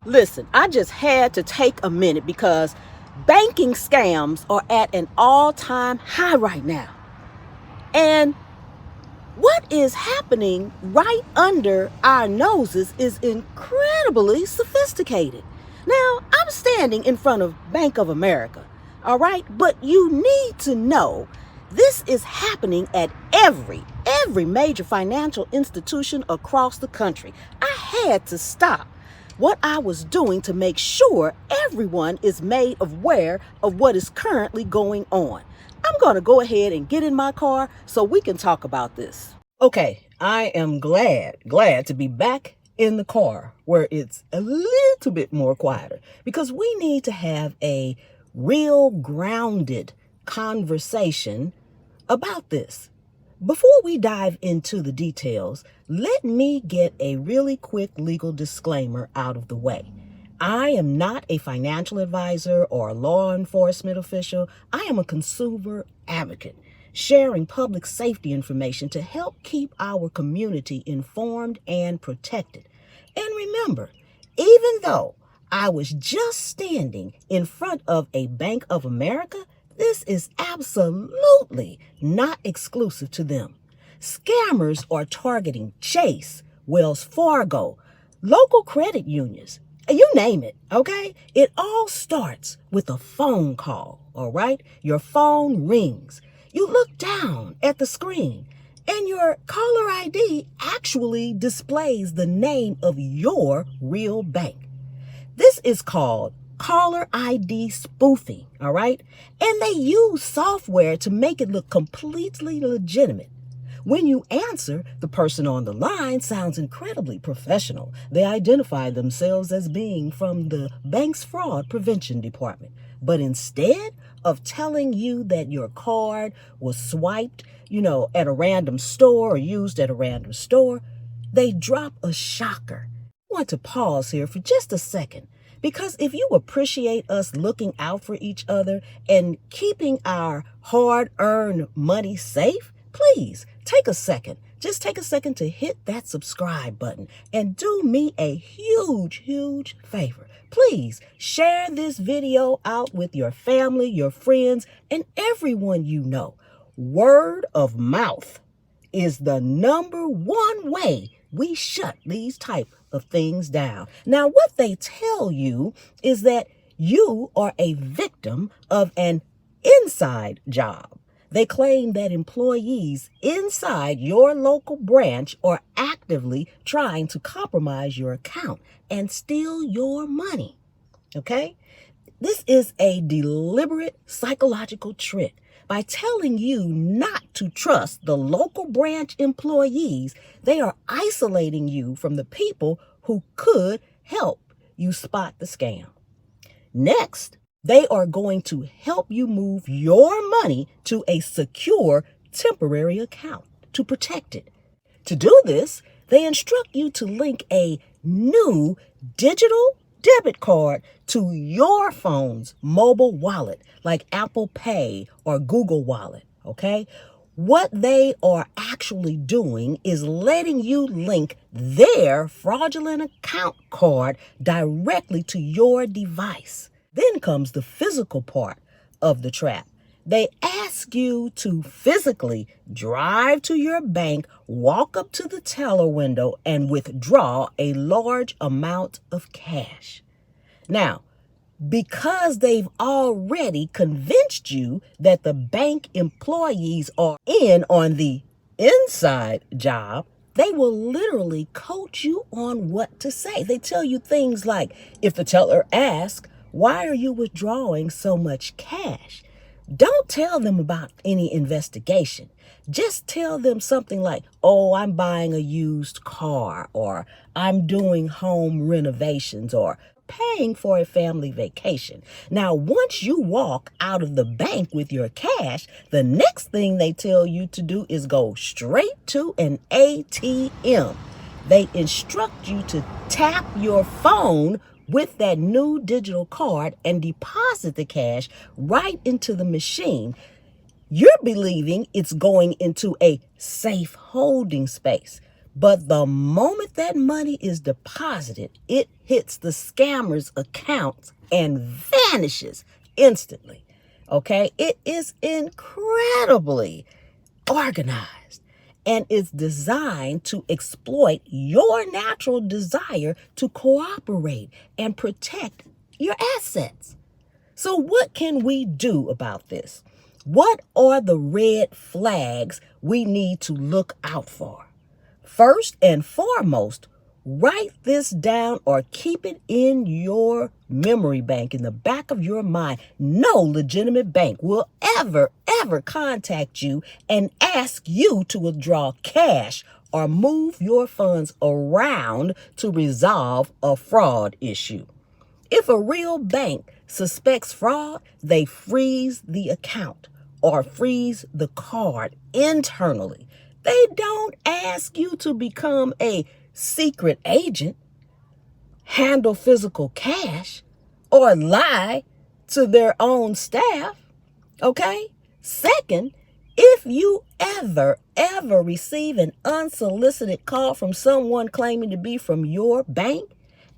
Listen, I just had to take a minute because banking scams are at an all-time high right now. And what is happening right under our noses is incredibly sophisticated. Now, I'm standing in front of Bank of America, all right? But you need to know this is happening at every major financial institution across the country. I had to stop what I was doing to make sure everyone is made aware of what is currently going on. I'm going to go ahead and get in my car so we can talk about this. Okay, I am glad to be back in the car where it's a little bit more quieter because we need to have a real grounded conversation about this. Before we dive into the details, let me get a really quick legal disclaimer out of the way. I am not a financial advisor or a law enforcement official. I am a consumer advocate, sharing public safety information to help keep our community informed and protected. And remember, even though I was just standing in front of a Bank of America, this is absolutely not exclusive to them. Scammers are targeting Chase, Wells Fargo, local credit unions, you name it, okay? It all starts with a phone call, all right? Your phone rings. You look down at the screen and your caller ID actually displays the name of your real bank. This is called caller ID spoofing, all right? And they use software to make it look completely legitimate. When you answer, the person on the line sounds incredibly professional. They identify themselves as being from the bank's fraud prevention department. But instead of telling you that your card was swiped, at a random store or used at a random store, they drop a shocker. I want to pause here for just a second. Because if you appreciate us looking out for each other and keeping our hard-earned money safe, please take a second. Just take a second to hit that subscribe button and do me a huge favor. Please share this video out with your family, your friends, and everyone you know. Word of mouth is the number one way we shut these type of things down. Now, what they tell you is that you are a victim of an inside job. They claim that employees inside your local branch are actively trying to compromise your account and steal your money. Okay? This is a deliberate psychological trick. By telling you not to trust the local branch employees, they are isolating you from the people who could help you spot the scam. Next, they are going to help you move your money to a secure temporary account to protect it. To do this, they instruct you to link a new digital debit card to your phone's mobile wallet, like Apple Pay or Google Wallet, okay? What they are actually doing is letting you link their fraudulent account card directly to your device. Then comes the physical part of the trap. They ask you to physically drive to your bank, walk up to the teller window, and withdraw a large amount of cash. Now, because they've already convinced you that the bank employees are in on the inside job, they will literally coach you on what to say. They tell you things like, if the teller asks, "Why are you withdrawing so much cash?" Don't tell them about any investigation. Just tell them something like, "Oh, I'm buying a used car," or "I'm doing home renovations," or "paying for a family vacation." Now, once you walk out of the bank with your cash, the next thing they tell you to do is go straight to an ATM. They instruct you to tap your phone with that new digital card and deposit the cash right into the machine. You're believing it's going into a safe holding space, But the moment that money is deposited, it hits the scammer's accounts and vanishes instantly. Okay? It is incredibly organized and is designed to exploit your natural desire to cooperate and protect your assets. So what can we do about this? What are the red flags we need to look out for? First and foremost, write this down or keep it in your memory bank, in the back of your mind. No legitimate bank will ever contact you and ask you to withdraw cash or move your funds around to resolve a fraud issue. If a real bank suspects fraud, they freeze the account or freeze the card internally. They don't ask you to become a secret agent, handle physical cash, or lie to their own staff. Okay? Second, if you ever receive an unsolicited call from someone claiming to be from your bank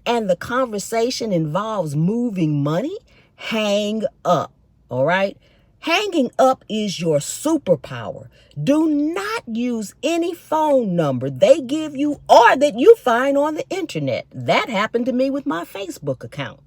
and the conversation involves moving money, hang up. All right? Hanging up is your superpower. Do not use any phone number they give you or that you find on the internet. That happened to me with my Facebook account.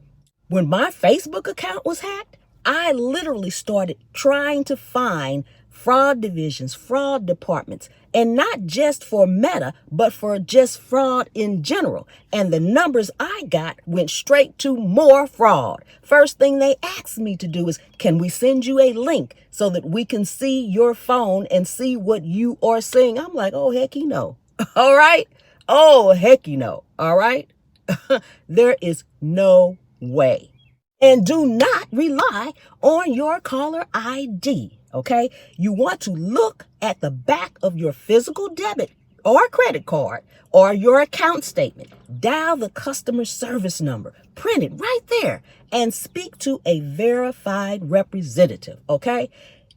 When my Facebook account was hacked, I literally started trying to find fraud divisions, fraud departments, and not just for Meta, but for just fraud in general. And the numbers I got went straight to more fraud. First thing they asked me to do is, can we send you a link so that we can see your phone and see what you are seeing? I'm like, oh, hecky no. All right. Oh, hecky no. All right. There is no way. And do not rely on your caller ID, okay? You want to look at the back of your physical debit or credit card or your account statement. Dial the customer service number, print it right there, and speak to a verified representative, okay?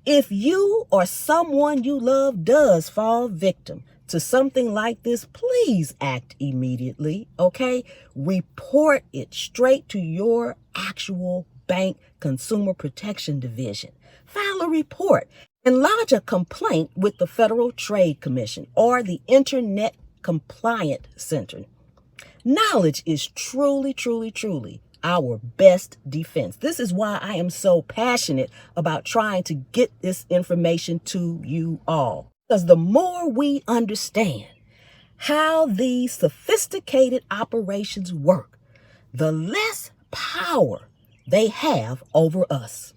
If you or someone you love does fall victim to something like this, please act immediately, okay? Report it straight to your actual bank consumer protection division. File a report and lodge a complaint with the Federal Trade Commission or the Internet Compliance Center. Knowledge is truly our best defense. This is why I am so passionate about trying to get this information to you all. Because the more we understand how these sophisticated operations work, the less power they have over us.